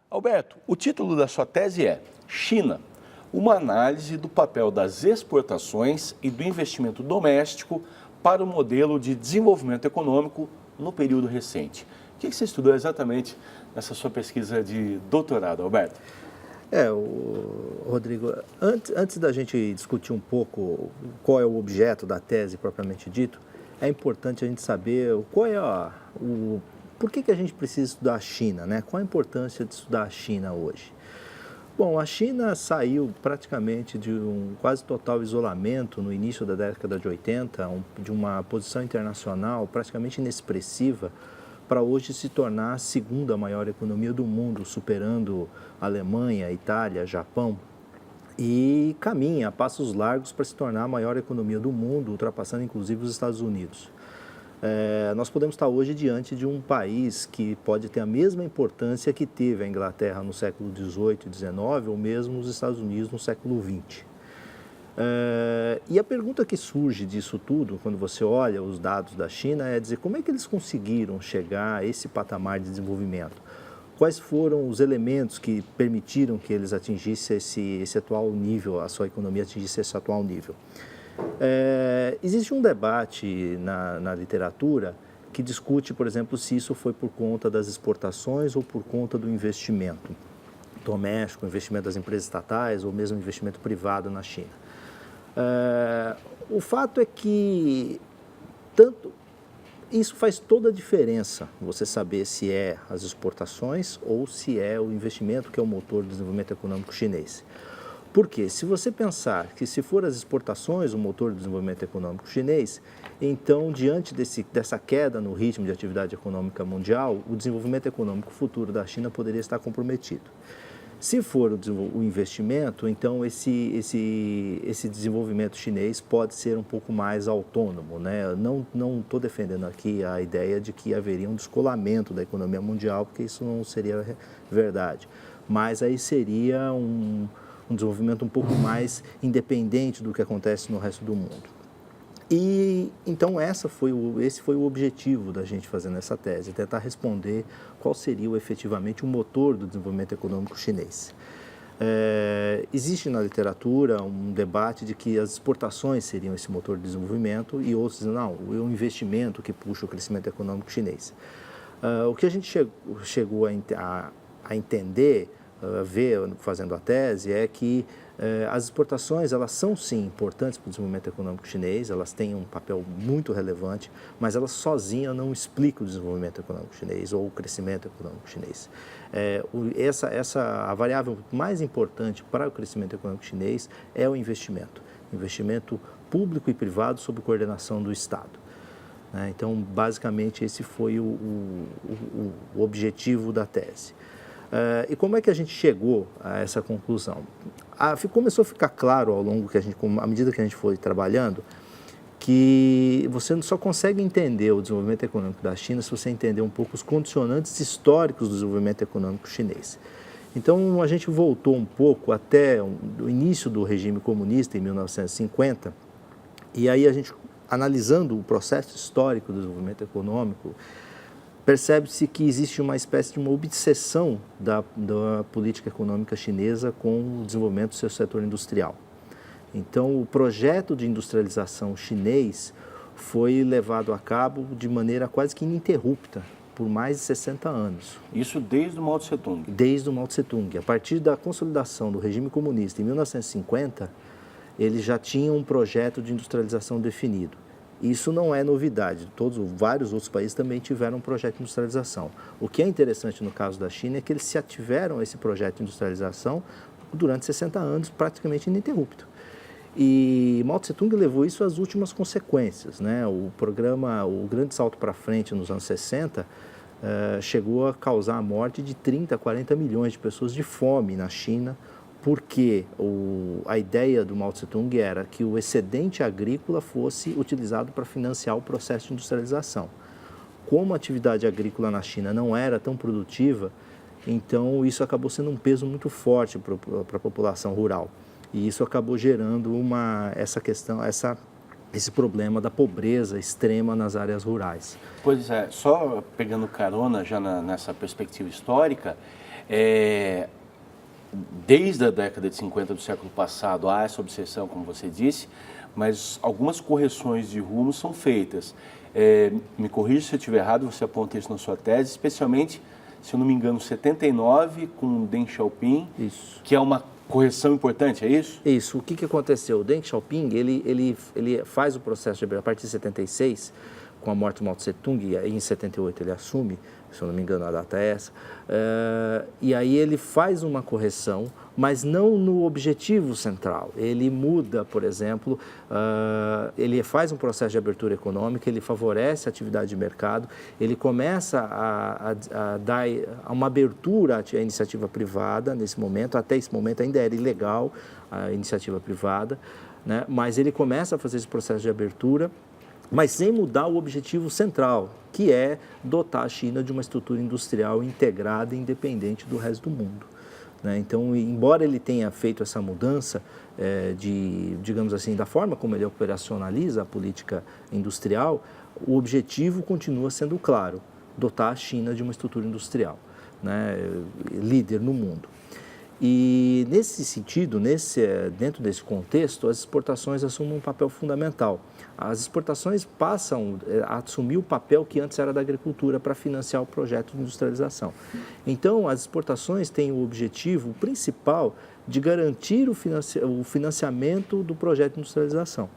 Alberto, o título da sua tese é China, uma análise do papel das exportações e do investimento doméstico para o modelo de desenvolvimento econômico no período recente. O que você estudou exatamente nessa sua pesquisa de doutorado, Alberto? Rodrigo, antes da gente discutir um pouco qual é o objeto da tese propriamente dito, é importante a gente saber qual é por que a gente precisa estudar a China, né? Qual a importância de estudar a China hoje? Bom, a China saiu praticamente de um quase total isolamento no início da década de 80, de uma posição internacional praticamente inexpressiva, para hoje se tornar a segunda maior economia do mundo, superando a Alemanha, Itália, Japão, e caminha a passos largos para se tornar a maior economia do mundo, ultrapassando inclusive os Estados Unidos. Nós podemos estar hoje diante de um país que pode ter a mesma importância que teve a Inglaterra no século XVIII e XIX, ou mesmo os Estados Unidos no século XX. E a pergunta que surge disso tudo, quando você olha os dados da China, é dizer como é que eles conseguiram chegar a esse patamar de desenvolvimento? Quais foram os elementos que permitiram que eles atingissem esse atual nível, a sua economia atingisse esse atual nível? Existe um debate na literatura que discute, por exemplo, se isso foi por conta das exportações ou por conta do investimento doméstico, investimento das empresas estatais ou mesmo investimento privado na China. O fato é que isso faz toda a diferença, você saber se é as exportações ou se é o investimento que é o motor do desenvolvimento econômico chinês. Porque se você pensar que se for as exportações o motor do desenvolvimento econômico chinês, então diante dessa queda no ritmo de atividade econômica mundial, o desenvolvimento econômico futuro da China poderia estar comprometido. Se for o investimento, então esse desenvolvimento chinês pode ser um pouco mais autônomo, né? Não estou defendendo aqui a ideia de que haveria um descolamento da economia mundial, porque isso não seria verdade. Mas aí seria um desenvolvimento um pouco mais independente do que acontece no resto do mundo. E então esse foi o objetivo da gente fazendo essa tese, tentar responder qual seria efetivamente o motor do desenvolvimento econômico chinês. Existe na literatura um debate de que as exportações seriam esse motor de desenvolvimento e outros dizem, não, é o investimento que puxa o crescimento econômico chinês. O que a gente chegou a entender, ver fazendo a tese, é que as exportações, elas são sim importantes para o desenvolvimento econômico chinês, elas têm um papel muito relevante, mas elas sozinhas não explicam o desenvolvimento econômico chinês ou o crescimento econômico chinês. A variável mais importante para o crescimento econômico chinês é o investimento público e privado sob coordenação do Estado. Então, basicamente, esse foi o objetivo da tese. E como é que a gente chegou a essa conclusão? Começou a ficar claro à medida que a gente foi trabalhando, que você só consegue entender o desenvolvimento econômico da China se você entender um pouco os condicionantes históricos do desenvolvimento econômico chinês. Então, a gente voltou um pouco até o início do regime comunista, em 1950, e aí a gente, analisando o processo histórico do desenvolvimento econômico, percebe-se que existe uma espécie de uma obsessão da política econômica chinesa com o desenvolvimento do seu setor industrial. Então, o projeto de industrialização chinês foi levado a cabo de maneira quase que ininterrupta por mais de 60 anos. Isso desde o Mao Tse-tung? Desde o Mao Tse-tung. A partir da consolidação do regime comunista em 1950, ele já tinha um projeto de industrialização definido. Isso não é novidade, vários outros países também tiveram um projeto de industrialização. O que é interessante no caso da China é que eles se ativeram a esse projeto de industrialização durante 60 anos, praticamente ininterrupto. E Mao Tse-tung levou isso às últimas consequências, né? O grande salto para frente nos anos 60, chegou a causar a morte de 30 a 40 milhões de pessoas de fome na China, porque a ideia do Mao Tse-tung era que o excedente agrícola fosse utilizado para financiar o processo de industrialização. Como a atividade agrícola na China não era tão produtiva, então isso acabou sendo um peso muito forte para a população rural. E isso acabou gerando esse problema da pobreza extrema nas áreas rurais. Pois é, só pegando carona já nessa perspectiva histórica, desde a década de 50 do século passado há essa obsessão, como você disse, mas algumas correções de rumo são feitas. Me corrija se eu estiver errado, você aponta isso na sua tese, especialmente, se eu não me engano, 79, com Deng Xiaoping, isso, que é uma correção importante, é isso? Isso. O que aconteceu? O Deng Xiaoping, ele faz o processo de a partir de 76, com a morte do Mao Tse Tung, e aí em 78 ele assume, se eu não me engano a data é essa, e aí ele faz uma correção, mas não no objetivo central. Ele muda, por exemplo, ele faz um processo de abertura econômica, ele favorece a atividade de mercado, ele começa a dar uma abertura à iniciativa privada nesse momento, até esse momento ainda era ilegal a iniciativa privada, né? Mas ele começa a fazer esse processo de abertura, mas sem mudar o objetivo central, que é dotar a China de uma estrutura industrial integrada e independente do resto do mundo, né? Então, embora ele tenha feito essa mudança digamos assim, da forma como ele operacionaliza a política industrial, o objetivo continua sendo claro, dotar a China de uma estrutura industrial, né, líder no mundo. E nesse sentido, dentro desse contexto, as exportações assumem um papel fundamental. As exportações passam a assumir o papel que antes era da agricultura para financiar o projeto de industrialização. Então, as exportações têm o objetivo principal de garantir o financiamento do projeto de industrialização.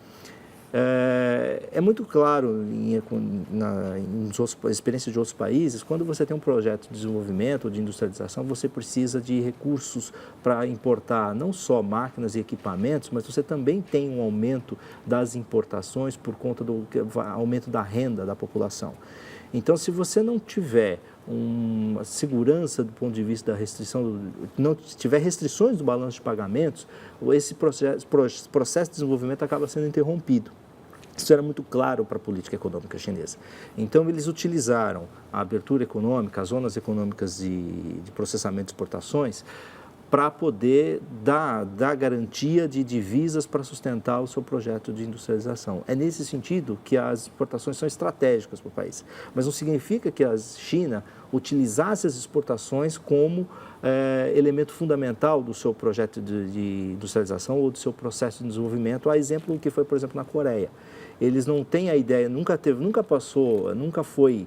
É muito claro em experiências de outros países, quando você tem um projeto de desenvolvimento ou de industrialização, você precisa de recursos para importar não só máquinas e equipamentos, mas você também tem um aumento das importações por conta do aumento da renda da população. Então, se você não tiver uma segurança do ponto de vista da restrição, não tiver restrições do balanço de pagamentos, esse processo de desenvolvimento acaba sendo interrompido. Isso era muito claro para a política econômica chinesa. Então, eles utilizaram a abertura econômica, as zonas econômicas de processamento de exportações, para poder dar garantia de divisas para sustentar o seu projeto de industrialização. É nesse sentido que as exportações são estratégicas para o país. Mas não significa que a China utilizasse as exportações como elemento fundamental do seu projeto de industrialização ou do seu processo de desenvolvimento, a exemplo do que foi, por exemplo, na Coreia. Eles não têm a ideia, nunca foi,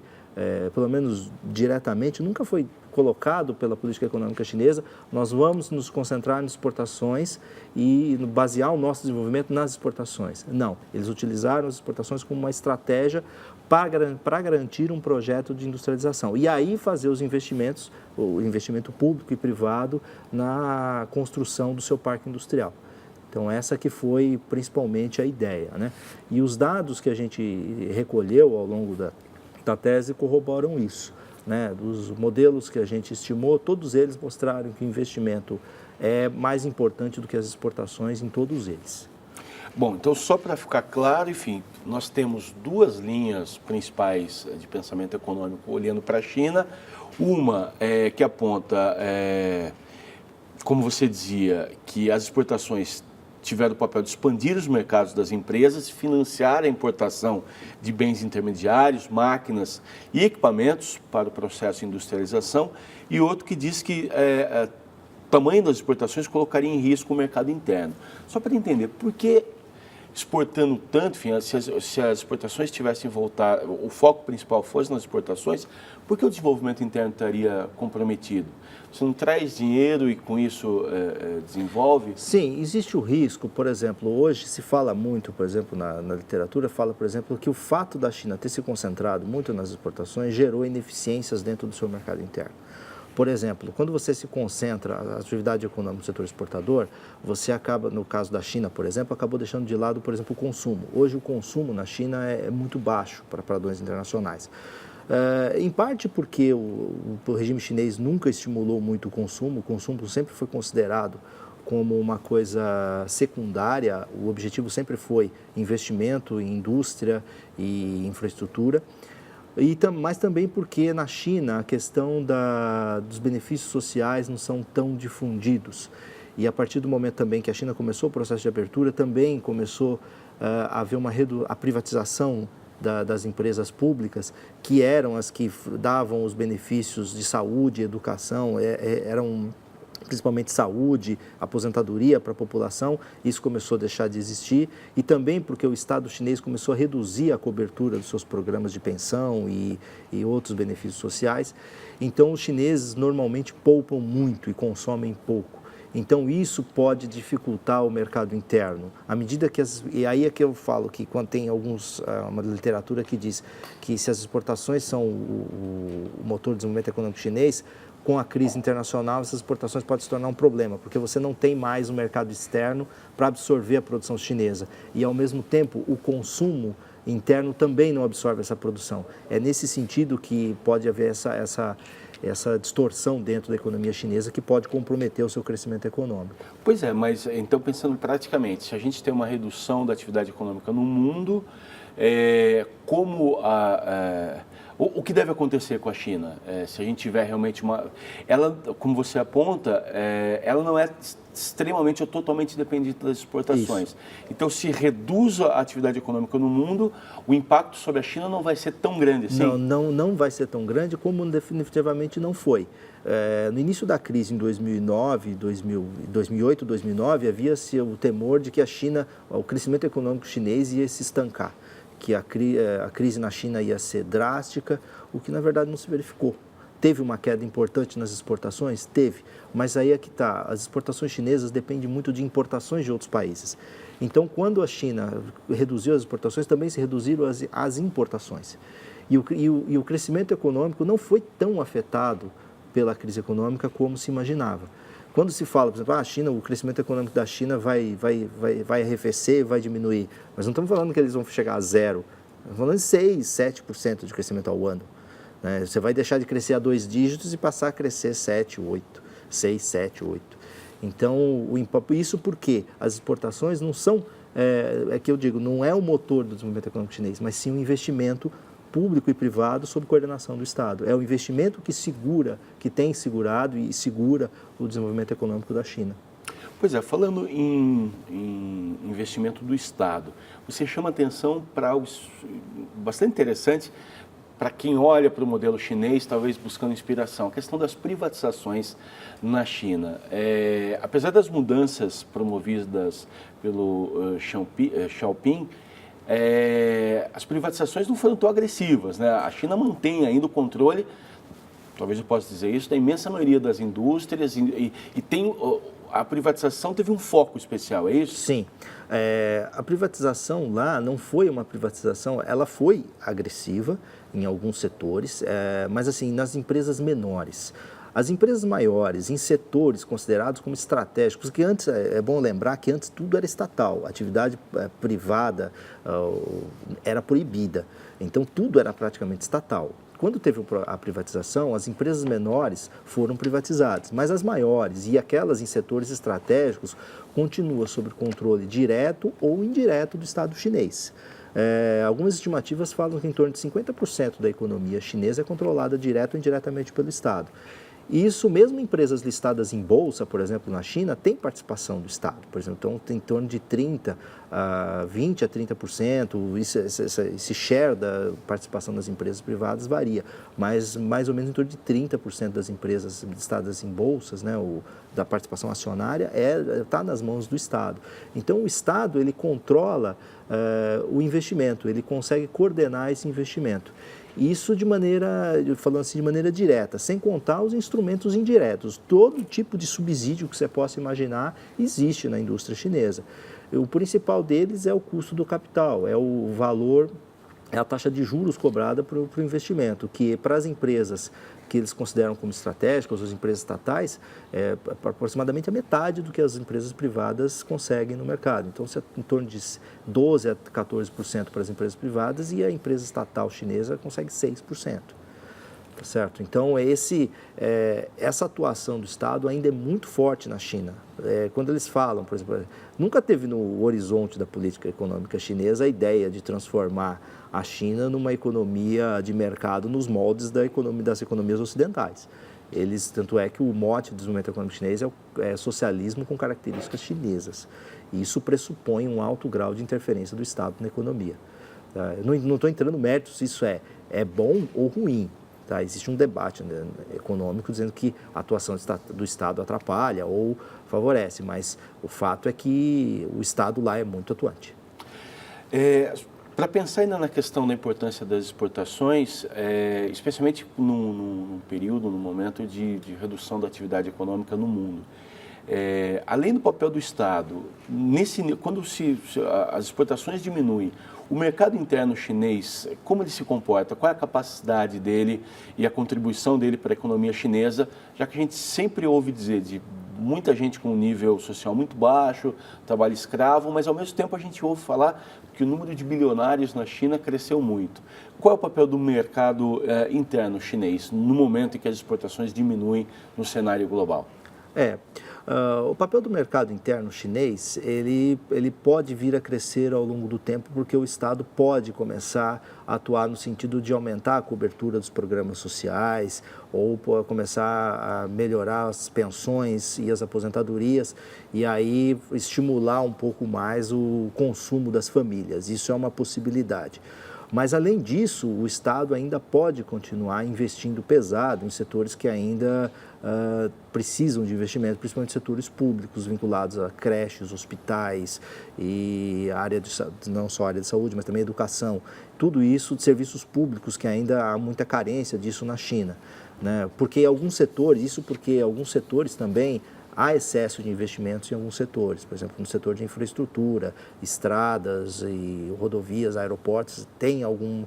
pelo menos diretamente, nunca foi colocado pela política econômica chinesa, nós vamos nos concentrar nas exportações e basear o nosso desenvolvimento nas exportações. Não, eles utilizaram as exportações como uma estratégia para garantir um projeto de industrialização. E aí fazer os investimentos, o investimento público e privado na construção do seu parque industrial. Então, essa que foi principalmente a ideia, né? E os dados que a gente recolheu ao longo da tese corroboram isso, né? Dos modelos que a gente estimou, todos eles mostraram que o investimento é mais importante do que as exportações em todos eles. Bom, então só para ficar claro, enfim, nós temos duas linhas principais de pensamento econômico olhando para a China. Uma que aponta, como você dizia, que as exportações tiveram o papel de expandir os mercados das empresas, financiar a importação de bens intermediários, máquinas e equipamentos para o processo de industrialização, e outro que diz que o tamanho das exportações colocaria em risco o mercado interno. Só para entender, por que exportando tanto, enfim, se as exportações tivessem voltado, o foco principal fosse nas exportações, por que o desenvolvimento interno estaria comprometido? Você não traz dinheiro e com isso desenvolve? Sim, existe o risco, por exemplo, hoje se fala muito, por exemplo, na literatura, fala, por exemplo, que o fato da China ter se concentrado muito nas exportações gerou ineficiências dentro do seu mercado interno. Por exemplo, quando você se concentra a atividade econômica no setor exportador, você acaba, no caso da China, por exemplo, acabou deixando de lado, por exemplo, o consumo. Hoje o consumo na China é muito baixo para padrões internacionais. Em parte porque o regime chinês nunca estimulou muito o consumo sempre foi considerado como uma coisa secundária, o objetivo sempre foi investimento em indústria e infraestrutura. Mas também porque na China a questão dos benefícios sociais não são tão difundidos. E a partir do momento também que a China começou o processo de abertura, também começou a haver a privatização das empresas públicas, que eram as que davam os benefícios de saúde, educação, eram principalmente saúde, aposentadoria para a população. Isso começou a deixar de existir, e também porque o Estado chinês começou a reduzir a cobertura dos seus programas de pensão e outros benefícios sociais. Então, os chineses normalmente poupam muito e consomem pouco. Então, isso pode dificultar o mercado interno. À medida que e aí é que eu falo que quando tem uma literatura que diz que se as exportações são o motor do desenvolvimento econômico chinês, com a crise internacional, essas exportações podem se tornar um problema, porque você não tem mais um mercado externo para absorver a produção chinesa. E, ao mesmo tempo, o consumo interno também não absorve essa produção. É nesse sentido que pode haver essa distorção dentro da economia chinesa que pode comprometer o seu crescimento econômico. Pois é, mas então pensando praticamente, se a gente tem uma redução da atividade econômica no mundo, o que deve acontecer com a China? Se a gente tiver realmente ela, como você aponta, ela não é extremamente ou totalmente dependente das exportações. Isso. Então, se reduz a atividade econômica no mundo, o impacto sobre a China não vai ser tão grande assim? Não vai ser tão grande como definitivamente não foi. No início da crise, em 2008, 2009, havia-se o temor de que o crescimento econômico chinês ia se estancar, que a crise na China ia ser drástica, o que na verdade não se verificou. Teve uma queda importante nas exportações? Teve, mas aí é que está. As exportações chinesas dependem muito de importações de outros países. Então, quando a China reduziu as exportações, também se reduziram as importações. E o crescimento econômico não foi tão afetado pela crise econômica como se imaginava. Quando se fala, por exemplo, o crescimento econômico da China vai arrefecer, vai diminuir, mas não estamos falando que eles vão chegar a zero, estamos falando de 6%, 7% de crescimento ao ano. Você vai deixar de crescer a 2 dígitos e passar a crescer 7, 8, 6, 7, 8. Então, isso porque as exportações não são, que eu digo, não é o motor do desenvolvimento econômico chinês, mas sim um investimento público e privado sob coordenação do Estado. É o investimento que tem segurado e segura o desenvolvimento econômico da China. Pois é, falando em investimento do Estado, você chama atenção para algo bastante interessante para quem olha para o modelo chinês, talvez buscando inspiração, a questão das privatizações na China. Apesar das mudanças promovidas pelo Xiaoping, as privatizações não foram tão agressivas, né? A China mantém ainda o controle, talvez eu possa dizer isso, da imensa maioria das indústrias e a privatização teve um foco especial, é isso? Sim. A privatização lá não foi uma privatização, ela foi agressiva em alguns setores, mas assim, nas empresas menores. As empresas maiores, em setores considerados como estratégicos, que antes, é bom lembrar que antes tudo era estatal, a atividade privada era proibida, então tudo era praticamente estatal. Quando teve a privatização, as empresas menores foram privatizadas, mas as maiores e aquelas em setores estratégicos continuam sob controle direto ou indireto do Estado chinês. Algumas estimativas falam que em torno de 50% da economia chinesa é controlada direto ou indiretamente pelo Estado. E isso mesmo empresas listadas em bolsa, por exemplo, na China, tem participação do Estado. Por exemplo, então tem em torno de 20% a 30%, esse share da participação das empresas privadas varia, mas mais ou menos em torno de 30% das empresas listadas em bolsas, né, da participação acionária, está nas mãos do Estado. Então, o Estado, ele controla o investimento, ele consegue coordenar esse investimento. Isso falando assim, de maneira direta, sem contar os instrumentos indiretos. Todo tipo de subsídio que você possa imaginar existe na indústria chinesa. O principal deles é o custo do capital, é o valor, é a taxa de juros cobrada para o investimento, que para as empresas que eles consideram como estratégicas, as empresas estatais, é aproximadamente a metade do que as empresas privadas conseguem no mercado. Então, é em torno de 12% a 14% para as empresas privadas e a empresa estatal chinesa consegue 6%. Tá certo? Então, essa atuação do Estado ainda é muito forte na China. Quando eles falam, por exemplo, nunca teve no horizonte da política econômica chinesa a ideia de transformar a China numa economia de mercado nos moldes das economias ocidentais. Tanto é que o mote do desenvolvimento econômico chinês é socialismo com características chinesas. E isso pressupõe um alto grau de interferência do Estado na economia. Tá? Eu não estou entrando no mérito se isso é bom ou ruim. Tá? Existe um debate, né, econômico dizendo que a atuação do Estado atrapalha ou favorece, mas o fato é que o Estado lá é muito atuante. Para pensar ainda na questão da importância das exportações, especialmente num período, num momento de redução da atividade econômica no mundo, além do papel do Estado, quando as exportações diminuem, o mercado interno chinês, como ele se comporta? Qual é a capacidade dele e a contribuição dele para a economia chinesa, já que a gente sempre ouve dizer de muita gente com um nível social muito baixo, trabalho escravo, mas ao mesmo tempo a gente ouve falar que o número de bilionários na China cresceu muito. Qual é o papel do mercado interno chinês no momento em que as exportações diminuem no cenário global? O papel do mercado interno chinês, ele pode vir a crescer ao longo do tempo porque o Estado pode começar a atuar no sentido de aumentar a cobertura dos programas sociais ou começar a melhorar as pensões e as aposentadorias e aí estimular um pouco mais o consumo das famílias. Isso é uma possibilidade. Mas, além disso, o Estado ainda pode continuar investindo pesado em setores que ainda precisam de investimento, principalmente setores públicos vinculados a creches, hospitais e não só a área de saúde, mas também educação. Tudo isso de serviços públicos que ainda há muita carência disso na China, né? Porque alguns setores também há excesso de investimentos em alguns setores, por exemplo, no setor de infraestrutura, estradas e rodovias, aeroportos, tem alguns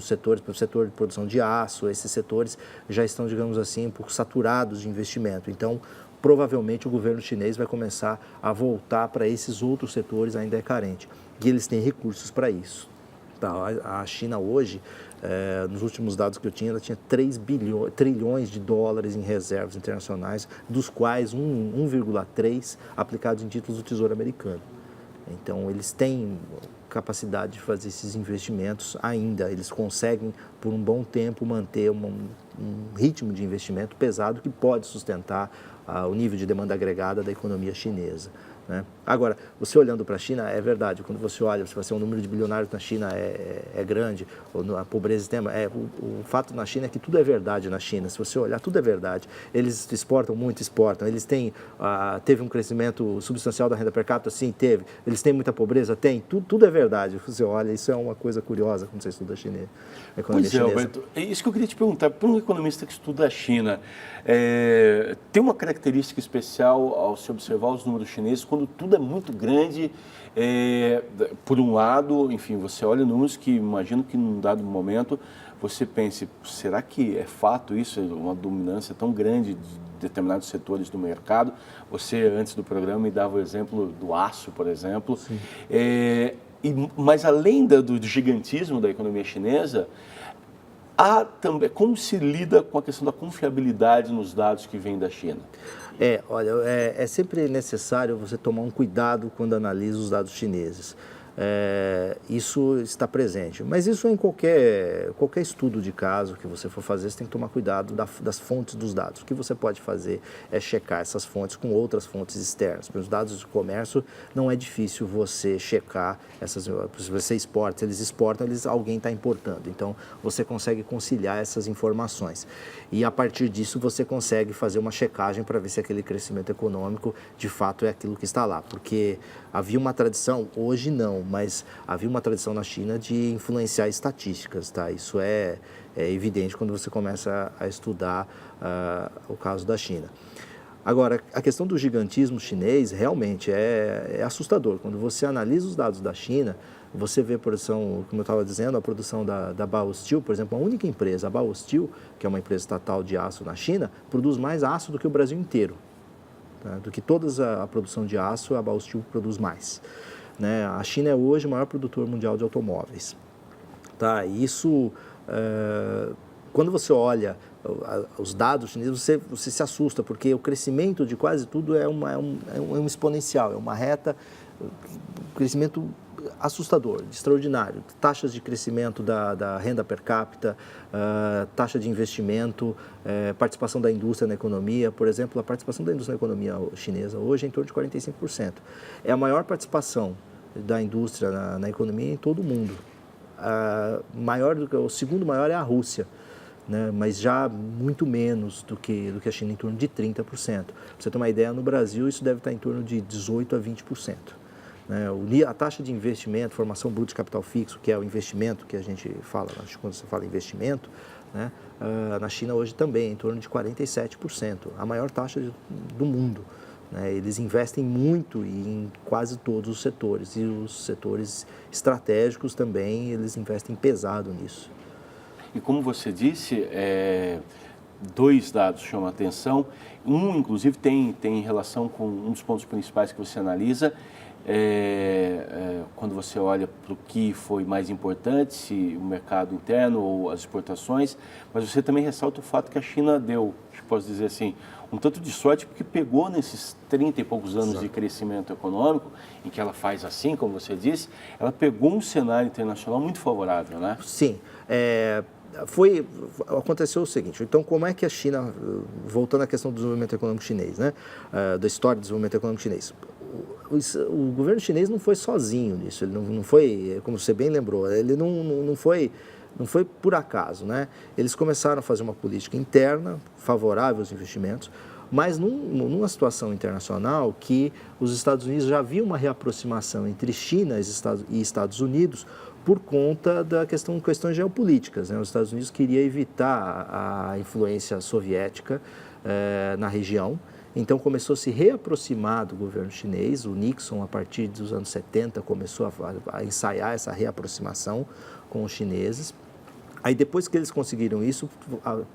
setores, por exemplo, o setor de produção de aço, esses setores já estão, digamos assim, um pouco saturados de investimento. Então, provavelmente o governo chinês vai começar a voltar para esses outros setores ainda carente. E eles têm recursos para isso. Tá? A China hoje, nos últimos dados que eu tinha, ela tinha 3 trilhões de dólares em reservas internacionais, dos quais 1,3 aplicados em títulos do Tesouro Americano. Então, eles têm capacidade de fazer esses investimentos ainda. Eles conseguem, por um bom tempo, manter um ritmo de investimento pesado que pode sustentar o nível de demanda agregada da economia chinesa. Né? Agora, você olhando para a China, é verdade, quando você olha, se você o número de bilionários na China é grande, a pobreza extrema, o fato na China é que tudo é verdade na China, se você olhar, tudo é verdade. Eles exportam muito, eles teve um crescimento substancial da renda per capita, sim, teve. Eles têm muita pobreza, tem, tudo é verdade. Você olha, isso é uma coisa curiosa quando você estuda a economia chinesa. Alberto, é isso que eu queria te perguntar, para um economista que estuda a China, tem uma característica especial ao se observar os números chineses, quando tudo é muito grande, por um lado, enfim, você olha números que imagino que num dado momento você pense, será que é fato isso, uma dominância tão grande de determinados setores do mercado? Você, antes do programa, me dava o exemplo do aço, por exemplo. Mas além do gigantismo da economia chinesa, há também, como se lida com a questão da confiabilidade nos dados que vêm da China? Olha, é sempre necessário você tomar um cuidado quando analisa os dados chineses. Isso está presente, mas isso em qualquer estudo de caso que você for fazer, você tem que tomar cuidado das fontes dos dados. O que você pode fazer é checar essas fontes com outras fontes externas. Para os dados de comércio, não é difícil você checar se você exporta, se eles exportam, alguém está importando. Então, você consegue conciliar essas informações. E, a partir disso, você consegue fazer uma checagem para ver se aquele crescimento econômico, de fato, é aquilo que está lá. Porque havia uma tradição, hoje não, mas havia uma tradição na China de influenciar estatísticas, tá? Isso é evidente quando você começa a estudar o caso da China. Agora, a questão do gigantismo chinês realmente é assustador. Quando você analisa os dados da China, você vê a produção, como eu estava dizendo, a produção da Baosteel, por exemplo, a única empresa, a Baosteel, que é uma empresa estatal de aço na China, produz mais aço do que o Brasil inteiro. Tá? Do que toda a produção de aço, a Baosteel produz mais. Né? A China é hoje o maior produtor mundial de automóveis. Tá? E isso, quando você olha os dados chineses, você se assusta, porque o crescimento de quase tudo é um exponencial, é uma reta, um crescimento assustador, extraordinário. Taxas de crescimento da renda per capita, taxa de investimento, participação da indústria na economia. Por exemplo, a participação da indústria na economia chinesa hoje é em torno de 45%. É a maior participação da indústria na economia em todo o mundo. O segundo maior é a Rússia, né? Mas já muito menos do que a China, em torno de 30%. Para você ter uma ideia, no Brasil isso deve estar em torno de 18% a 20%. Né? A taxa de investimento, formação bruta de capital fixo, que é o investimento que a gente fala, quando você fala investimento, né? Na China hoje também é em torno de 47%, a maior taxa do mundo. Né? Eles investem muito em quase todos os setores, e os setores estratégicos também, eles investem pesado nisso. E como você disse, dois dados chamam a atenção. Um, inclusive, tem relação com um dos pontos principais que você analisa, quando você olha para o que foi mais importante, se o mercado interno ou as exportações, mas você também ressalta o fato que a China deu, posso dizer assim, um tanto de sorte, porque pegou nesses 30 e poucos anos Exato. De crescimento econômico, em que ela faz assim, como você disse, ela pegou um cenário internacional muito favorável, né? Sim. Aconteceu o seguinte, então como é que a China, voltando à questão do desenvolvimento econômico chinês, né? Da história do desenvolvimento econômico chinês, o governo chinês não foi sozinho nisso, ele não foi, como você bem lembrou, ele não foi por acaso, né? Eles começaram a fazer uma política interna favorável aos investimentos, mas numa situação internacional que os Estados Unidos já viam uma reaproximação entre China e Estados Unidos por conta da questões geopolíticas, né? Os Estados Unidos queria evitar a influência soviética na região, então começou a se reaproximar do governo chinês. O Nixon, a partir dos anos 70, começou a ensaiar essa reaproximação com os chineses. Aí depois que eles conseguiram isso,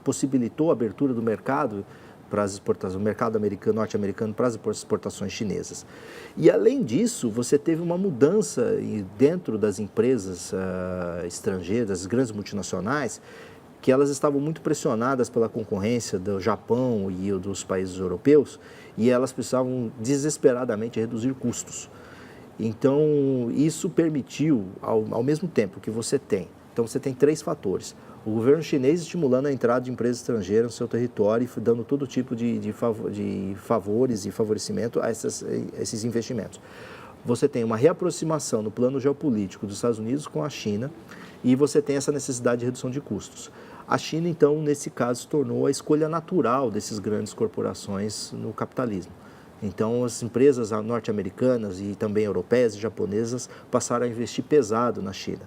possibilitou a abertura do mercado para as exportações, o mercado norte-americano para as exportações chinesas. E além disso, você teve uma mudança dentro das empresas estrangeiras, das grandes multinacionais, que elas estavam muito pressionadas pela concorrência do Japão e dos países europeus, e elas precisavam desesperadamente reduzir custos. Então, isso permitiu, ao mesmo tempo que você tem, então você tem três fatores: o governo chinês estimulando a entrada de empresas estrangeiras no seu território e dando todo tipo de favores e favorecimento a esses investimentos. Você tem uma reaproximação no plano geopolítico dos Estados Unidos com a China, e você tem essa necessidade de redução de custos. A China, então, nesse caso, se tornou a escolha natural dessas grandes corporações no capitalismo. Então, as empresas norte-americanas e também europeias e japonesas passaram a investir pesado na China.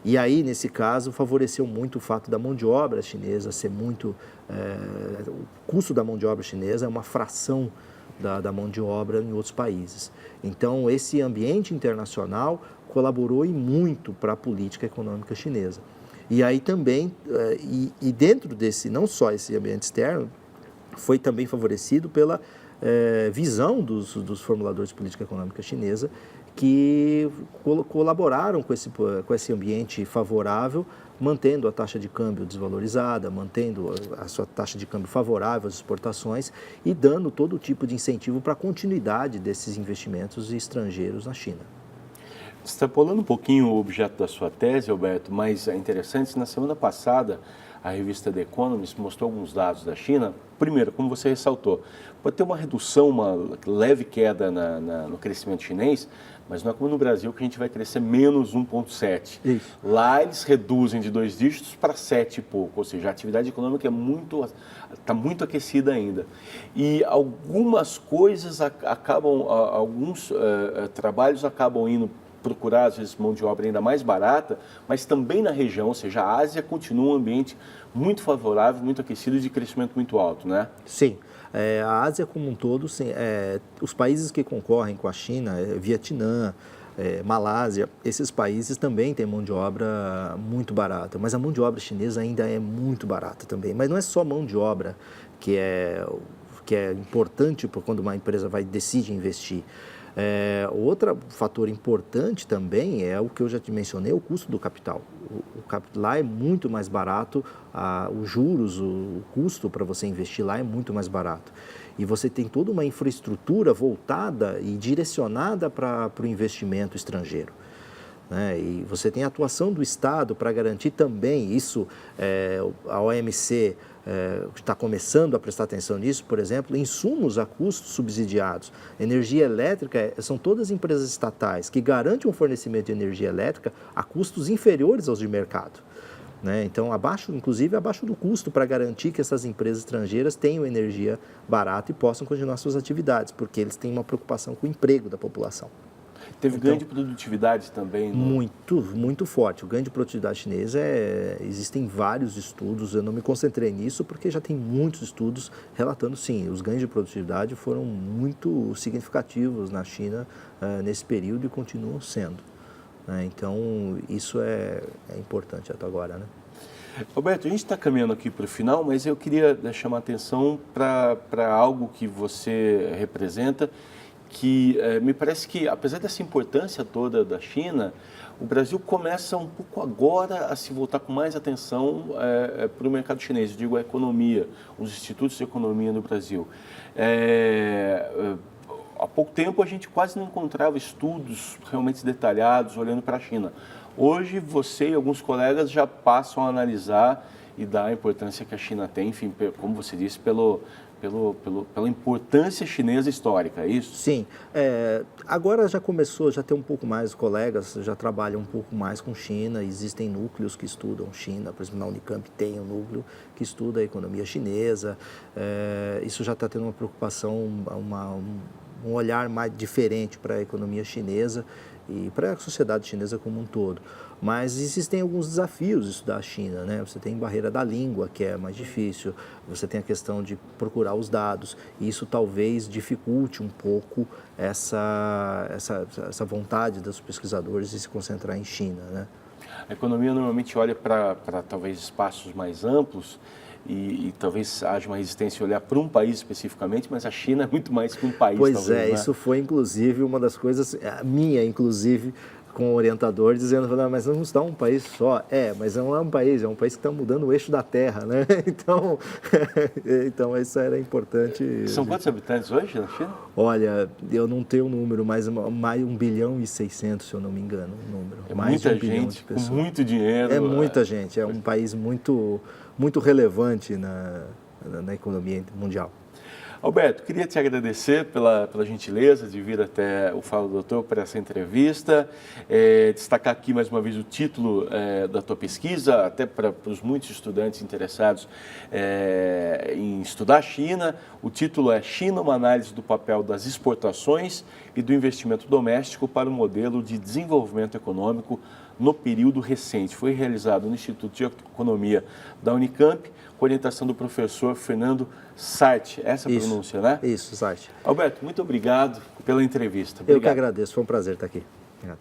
E aí, nesse caso, favoreceu muito o fato da mão de obra chinesa ser muito... o custo da mão de obra chinesa é uma fração da mão de obra em outros países. Então, esse ambiente internacional colaborou e muito para a política econômica chinesa. E aí também, dentro desse, não só esse ambiente externo, foi também favorecido pela visão dos formuladores de política econômica chinesa, que colaboraram com esse ambiente favorável, mantendo a taxa de câmbio desvalorizada, mantendo a sua taxa de câmbio favorável às exportações e dando todo tipo de incentivo para a continuidade desses investimentos estrangeiros na China. Extrapolando um pouquinho o objeto da sua tese, Alberto, mas é interessante, na semana passada a revista The Economist mostrou alguns dados da China. Primeiro, como você ressaltou, pode ter uma redução, uma leve queda no crescimento chinês, mas não é como no Brasil que a gente vai crescer menos 1,7. Lá eles reduzem de 2 dígitos para 7 e pouco, ou seja, a atividade econômica está muito aquecida ainda. E algumas coisas alguns trabalhos acabam indo procurar, às vezes, mão de obra ainda mais barata, mas também na região, ou seja, a Ásia continua um ambiente muito favorável, muito aquecido e de crescimento muito alto, né? Sim. A Ásia como um todo, sim, os países que concorrem com a China, Vietnã, Malásia, esses países também têm mão de obra muito barata, mas a mão de obra chinesa ainda é muito barata também. Mas não é só mão de obra que é importante quando uma empresa decide investir. Outro fator importante também é o que eu já te mencionei, o custo do capital. Lá é muito mais barato, os juros, o custo para você investir lá é muito mais barato. E você tem toda uma infraestrutura voltada e direcionada para o investimento estrangeiro. né? E você tem a atuação do Estado para garantir também isso, a OMC está começando a prestar atenção nisso, por exemplo, insumos a custos subsidiados. Energia elétrica são todas empresas estatais que garantem um fornecimento de energia elétrica a custos inferiores aos de mercado, né? Então, inclusive abaixo do custo, para garantir que essas empresas estrangeiras tenham energia barata e possam continuar suas atividades, porque eles têm uma preocupação com o emprego da população. Teve ganho de produtividade também? Muito forte. O ganho de produtividade chinesa, existem vários estudos, eu não me concentrei nisso porque já tem muitos estudos relatando, sim, os ganhos de produtividade foram muito significativos na China nesse período e continuam sendo, né? Então, isso é importante até agora, né? Roberto, a gente está caminhando aqui para o final, mas eu queria chamar a atenção para algo que você representa, que me parece que, apesar dessa importância toda da China, o Brasil começa um pouco agora a se voltar com mais atenção para o mercado chinês, eu digo a economia, os institutos de economia no Brasil. Há pouco tempo a gente quase não encontrava estudos realmente detalhados olhando para a China. Hoje você e alguns colegas já passam a analisar e dar a importância que a China tem, enfim, como você disse, pela importância chinesa histórica, é isso? Sim. Agora já começou, já tem um pouco mais, os colegas já trabalham um pouco mais com China, existem núcleos que estudam China, por exemplo, na Unicamp tem um núcleo que estuda a economia chinesa, isso já está tendo uma preocupação, um olhar mais diferente para a economia chinesa e para a sociedade chinesa como um todo. Mas existem alguns desafios de estudar a China, né? Você tem barreira da língua, que é mais difícil, você tem a questão de procurar os dados, e isso talvez dificulte um pouco essa vontade dos pesquisadores de se concentrar em China, né? A economia normalmente olha para talvez espaços mais amplos e talvez haja uma resistência a olhar para um país especificamente, mas a China é muito mais que um país. Pois talvez, né? Isso foi inclusive uma das coisas, minha inclusive, com o orientador, dizendo, mas não está um país só. Mas não é um país que está mudando o eixo da Terra, né? Então isso era importante. São quantos habitantes hoje na China? Olha, eu não tenho o número, mas mais 1,6 bilhão, se eu não me engano, o número. É mais muita de 1 bilhão gente, de pessoas. com muito dinheiro. É muita gente, é um país muito relevante na economia mundial. Alberto, queria te agradecer pela gentileza de vir até o Fala Doutor para essa entrevista, destacar aqui mais uma vez o título da tua pesquisa, até para os muitos estudantes interessados em estudar a China. O título é China, uma análise do papel das exportações e do investimento doméstico para o modelo de desenvolvimento econômico no período recente. Foi realizado no Instituto de Economia da Unicamp, com orientação do professor Fernando Sarti. Essa é a pronúncia, né? Isso, Sarti. Alberto, muito obrigado pela entrevista. Obrigado. Eu que agradeço, foi um prazer estar aqui. Obrigado.